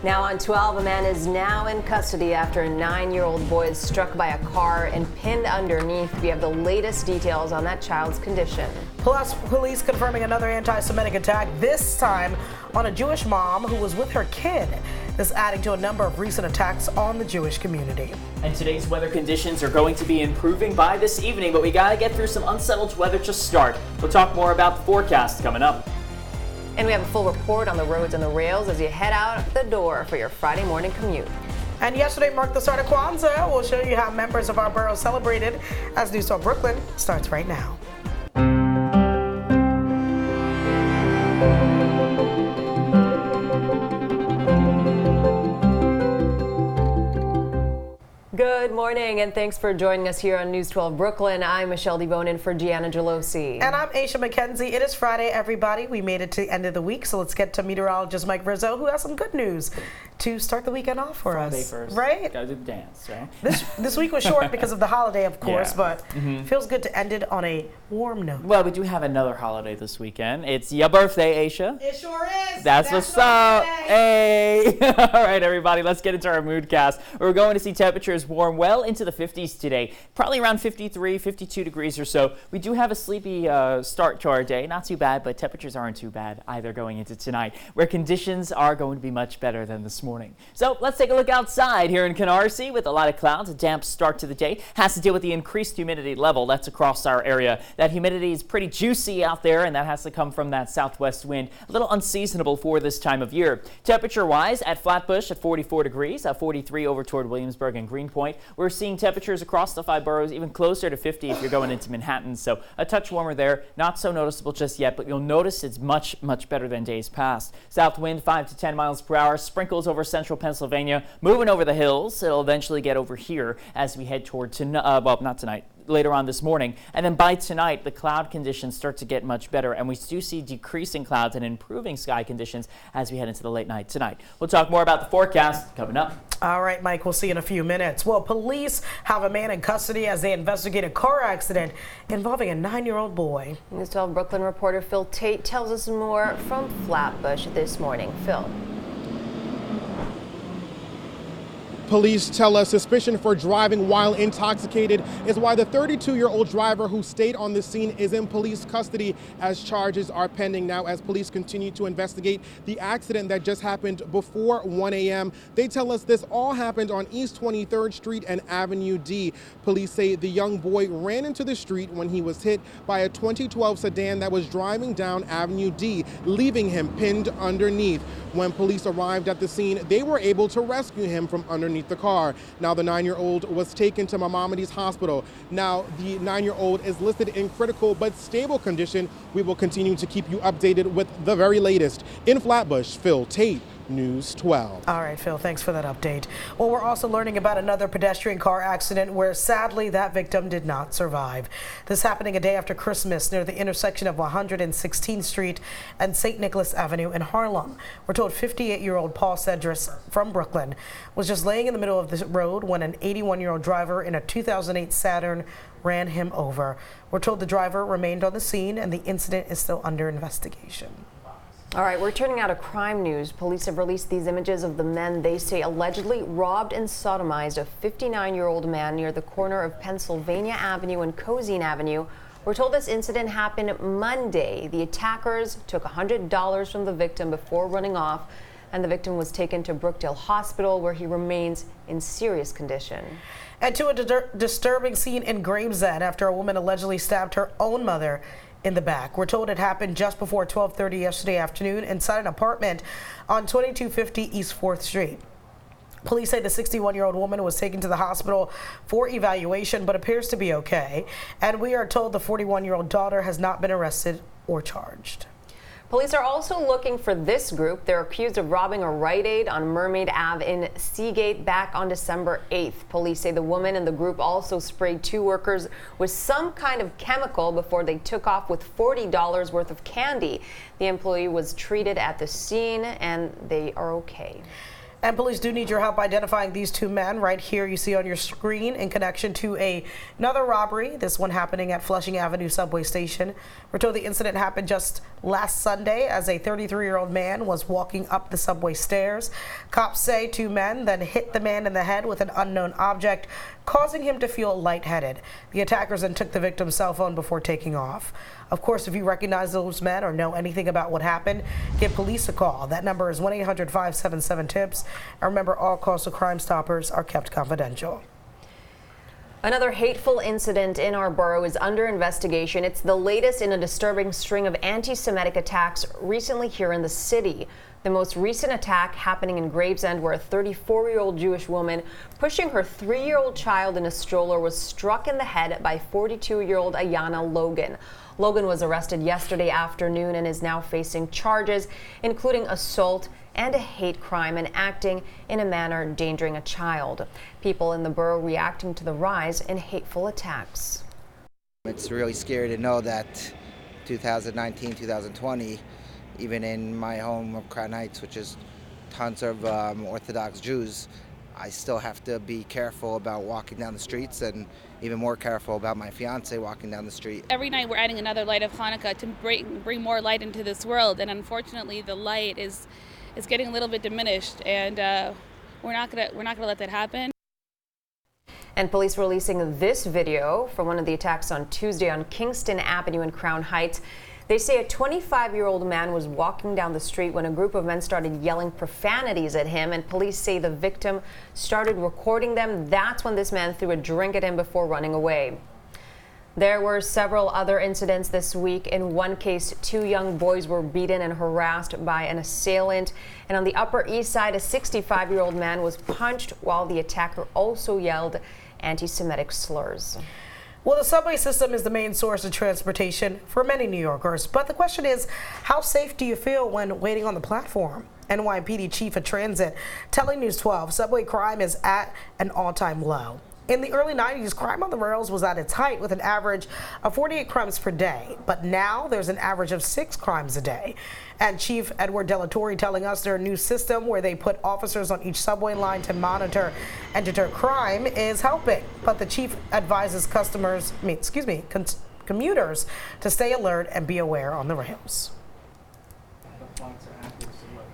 Now on 12, a man is now in custody after a 9-year-old boy is struck by a car and pinned underneath. We have the latest details on that child's condition. Plus, police confirming another anti-Semitic attack, this time on a Jewish mom who was with her kid. This adding to a number of recent attacks on the Jewish community. And today's weather conditions are going to be improving by this evening, but we gotta get through some unsettled weather to start. We'll talk more about the forecast coming up. And we have a full report on the roads and the rails as you head out the door for your Friday morning commute. And yesterday marked the start of Kwanzaa. We'll show you how members of our borough celebrated as NEWS12 Brooklyn starts right now. Good morning, and thanks for joining us here on NEWS12 Brooklyn. I'm Michelle DeBonin for Gianna Gelosi. And I'm Aisha McKenzie. It is Friday, everybody. We made it to the end of the week, so let's get to meteorologist Mike Rizzo, who has some good news to start the weekend off for Friday us. First. Right? Gotta do the dance, right? This week was short because of the holiday, of course, Yeah. but feels good to end it on a warm note. Well, we do have another holiday this weekend. It's your birthday, Aisha. It sure is. That's what's up. Hey. All right, everybody, let's get into our moodcast. We're going to see temperatures warm well into the 50s today, probably around 53, 52 degrees or so. We do have a sleepy start to our day. Not too bad, but temperatures aren't too bad either going into tonight, where conditions are going to be much better than this morning. So let's take a look outside here in Canarsie with a lot of clouds. A damp start to the day has to deal with the increased humidity level that's across our area. That humidity is pretty juicy out there, and that has to come from that southwest wind. A little unseasonable for this time of year. Temperature-wise, at Flatbush at 44 degrees, at 43 over toward Williamsburg and Greenpoint. We're seeing temperatures across the 5 boroughs even closer to 50 if you're going into Manhattan, so a touch warmer there. Not so noticeable just yet, but you'll notice it's much, much better than days past. South wind 5 to 10 miles per hour, sprinkles over central Pennsylvania, moving over the hills. It'll eventually get over here as we head toward well, not tonight, later on this morning. And then by tonight, the cloud conditions start to get much better, and we do see decreasing clouds and improving sky conditions as we head into the late night tonight. We'll talk more about the forecast coming up. All right, Mike, we'll see you in a few minutes. Well, police have a man in custody as they investigate a car accident involving a 9-year-old boy. NEWS12 Brooklyn reporter Phil Tate tells us more from Flatbush this morning. Phil. Police tell us suspicion for driving while intoxicated is why the 32-year-old driver who stayed on the scene is in police custody as charges are pending now as police continue to investigate the accident that just happened before 1 a.m. They tell us this all happened on East 23rd Street and Avenue D. Police say the young boy ran into the street when he was hit by a 2012 sedan that was driving down Avenue D, leaving him pinned underneath. When police arrived at the scene, they were able to rescue him from underneath the car. Now the 9-year-old was taken to Maimonides Hospital. Now the 9-year-old is listed in critical but stable condition. We will continue to keep you updated with the very latest. In Flatbush, Phil Tate, NEWS12. All right, Phil, thanks for that update. Well, we're also learning about another pedestrian car accident where sadly that victim did not survive. This happening a day after Christmas near the intersection of 116th Street and St. Nicholas Avenue in Harlem. We're told 58-year-old Paul Cedris from Brooklyn was just laying in the middle of the road when an 81-year-old driver in a 2008 Saturn ran him over. We're told the driver remained on the scene and the incident is still under investigation. All right, we're turning out to crime news. Police have released these images of the men they say allegedly robbed and sodomized a 59-year-old man near the corner of Pennsylvania Avenue and Cozine Avenue. We're told this incident happened Monday. The attackers took $100 from the victim before running off, and the victim was taken to Brookdale Hospital where he remains in serious condition. And to a disturbing scene in Gravesend after a woman allegedly stabbed her own mother in the back. We're told it happened just before 12:30 yesterday afternoon inside an apartment on 2250 East 4th Street. Police say the 61-year-old woman was taken to the hospital for evaluation but appears to be okay. And we are told the 41-year-old daughter has not been arrested or charged. Police are also looking for this group. They're accused of robbing a Rite Aid on Mermaid Ave in Seagate back on December 8th. Police say the woman and the group also sprayed 2 workers with some kind of chemical before they took off with $40 worth of candy. The employee was treated at the scene and they are okay. And police do need your help identifying these two men right here you see on your screen in connection to another robbery, this one happening at Flushing Avenue subway station. We're told the incident happened just last Sunday as a 33-year-old man was walking up the subway stairs. Cops say two men then hit the man in the head with an unknown object, causing him to feel lightheaded. The attackers then took the victim's cell phone before taking off. Of course, if you recognize those men or know anything about what happened, give police a call. That number is 1-800-577-TIPS. And remember, all calls to Crime Stoppers are kept confidential. Another hateful incident in our borough is under investigation. It's the latest in a disturbing string of anti-Semitic attacks recently here in the city. The most recent attack happening in Gravesend, where a 34-year-old Jewish woman pushing her 3-year-old child in a stroller was struck in the head by 42-year-old Ayanna Logan. Logan was arrested yesterday afternoon and is now facing charges, including assault and a hate crime and acting in a manner endangering a child. People in the borough reacting to the rise in hateful attacks. It's really scary to know that 2019, 2020, even in my home of Crown Heights, which is tons of Orthodox Jews, I still have to be careful about walking down the streets, and even more careful about my fiance walking down the street. Every night we're adding another light of Hanukkah to bring more light into this world, and unfortunately the light is getting a little bit diminished, and we're not gonna let that happen. And police releasing this video from one of the attacks on Tuesday on Kingston Avenue in Crown Heights. They say a 25-year-old man was walking down the street when a group of men started yelling profanities at him, and police say the victim started recording them. That's when this man threw a drink at him before running away. There were several other incidents this week. In one case, 2 young boys were beaten and harassed by an assailant. And on the Upper East Side, a 65-year-old man was punched while the attacker also yelled anti-Semitic slurs. Well, the subway system is the main source of transportation for many New Yorkers. But the question is, how safe do you feel when waiting on the platform? NYPD Chief of Transit telling NEWS12 subway crime is at an all-time low. In the early 90s, crime on the rails was at its height with an average of 48 crimes per day. But now there's an average of 6 crimes a day. And Chief Edward Delatorre telling us their new system where they put officers on each subway line to monitor and deter crime is helping. But the chief advises commuters to stay alert and be aware on the rails.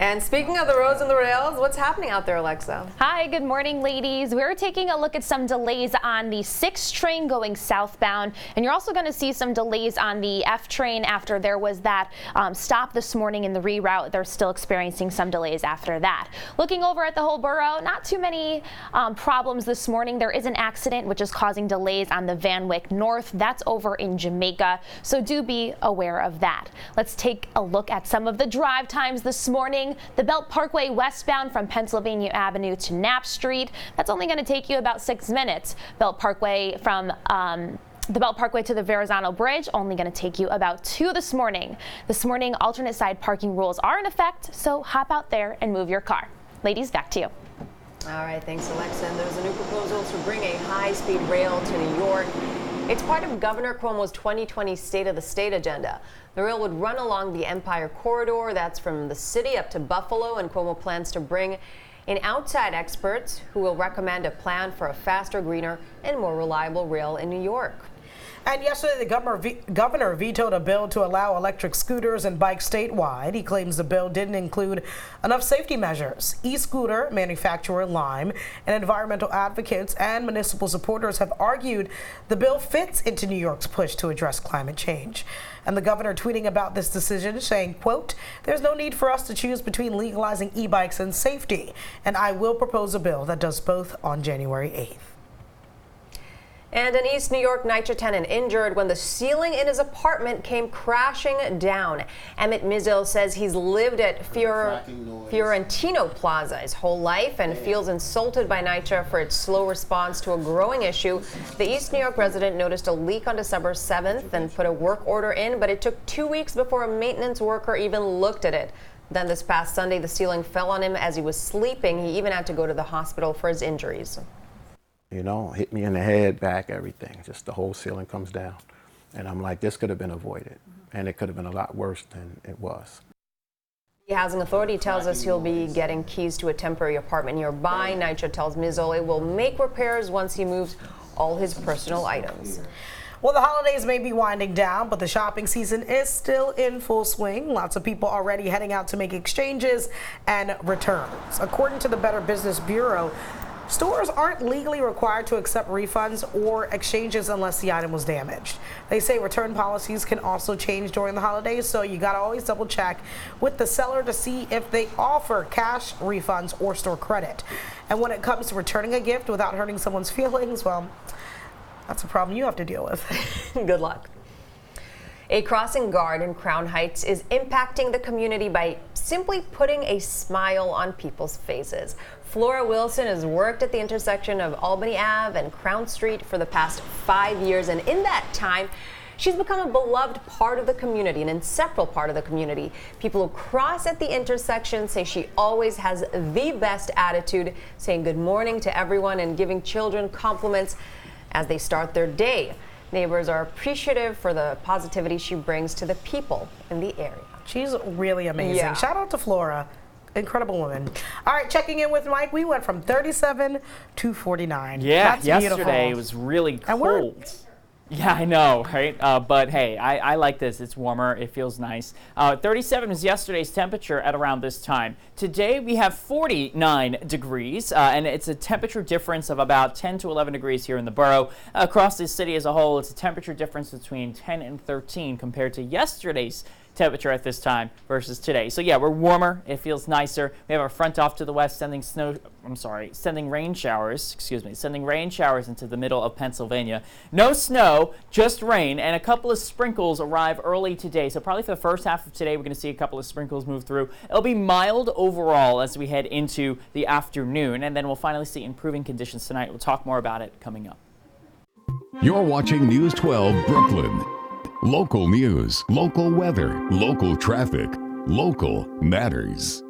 And speaking of the roads and the rails, what's happening out there, Alexa? Hi, good morning, ladies. We're taking a look at some delays on the 6 train going southbound, and you're also going to see some delays on the F train after there was that stop this morning in the reroute. They're still experiencing some delays after that. Looking over at the whole borough, not too many problems this morning. There is an accident which is causing delays on the Van Wyck North. That's over in Jamaica, so do be aware of that. Let's take a look at some of the drive times this morning. The Belt Parkway westbound from Pennsylvania Avenue to Knapp Street, that's only going to take you about 6 minutes. Belt Parkway from the Belt Parkway to the Verrazano Bridge, only going to take you about 2 this morning. This morning, alternate side parking rules are in effect, so hop out there and move your car. Ladies, back to you. All right, thanks, Alexa. And there's a new proposal to bring a high-speed rail to New York. It's part of Governor Cuomo's 2020 State of the State agenda. The rail would run along the Empire Corridor. That's from the city up to Buffalo, and Cuomo plans to bring in outside experts who will recommend a plan for a faster, greener, and more reliable rail in New York. And yesterday, the governor vetoed a bill to allow electric scooters and bikes statewide. He claims the bill didn't include enough safety measures. E-scooter manufacturer Lime and environmental advocates and municipal supporters have argued the bill fits into New York's push to address climate change. And the governor tweeting about this decision saying, quote, "There's no need for us to choose between legalizing e-bikes and safety, and I will propose a bill that does both on January 8th. And an East New York NYCHA tenant injured when the ceiling in his apartment came crashing down. Emmett Mizil says he's lived at Fiorentino Plaza his whole life and feels insulted by NYCHA for its slow response to a growing issue. The East New York resident noticed a leak on December 7th and put a work order in, but it took 2 weeks before a maintenance worker even looked at it. Then this past Sunday, the ceiling fell on him as he was sleeping. He even had to go to the hospital for his injuries. You know, hit me in the head, back, everything. Just the whole ceiling comes down. And I'm like, this could have been avoided. And it could have been a lot worse than it was. The Housing Authority tells us he'll be getting keys to a temporary apartment nearby. NYCHA tells Ms. Ole will make repairs once he moves all his personal items. Well, the holidays may be winding down, but the shopping season is still in full swing. Lots of people already heading out to make exchanges and returns. According to the Better Business Bureau, stores aren't legally required to accept refunds or exchanges unless the item was damaged. They say return policies can also change during the holidays, so you gotta always double check with the seller to see if they offer cash refunds or store credit. And when it comes to returning a gift without hurting someone's feelings, well, that's a problem you have to deal with. Good luck. A crossing guard in Crown Heights is impacting the community by simply putting a smile on people's faces. Flora Wilson has worked at the intersection of Albany Ave and Crown Street for the past 5 years, and in that time, she's become a beloved part of the community, an inseparable part of the community. People who cross at the intersection say she always has the best attitude, saying good morning to everyone and giving children compliments as they start their day. Neighbors are appreciative for the positivity she brings to the people in the area. She's really amazing. Yeah. Shout out to Flora. Incredible woman. All right, checking in with Mike. We went from 37 to 49. Yeah, That's yesterday beautiful. it was really And cold. Yeah, I know, right? But hey, I like this. It's warmer. It feels nice. 37 was yesterday's temperature at around this time. Today we have 49 degrees, and it's a temperature difference of about 10 to 11 degrees here in the borough. Across the city as a whole, it's a temperature difference between 10 and 13 compared to yesterday's temperature at this time versus today. So yeah, we're warmer. It feels nicer. We have our front off to the west sending rain showers into the middle of Pennsylvania. No snow, just rain, and a couple of sprinkles arrive early today. So probably for the first half of today, we're going to see a couple of sprinkles move through. It'll be mild overall as we head into the afternoon, and then we'll finally see improving conditions tonight. We'll talk more about it coming up. You're watching News 12 Brooklyn. Local news, local weather, local traffic, local matters.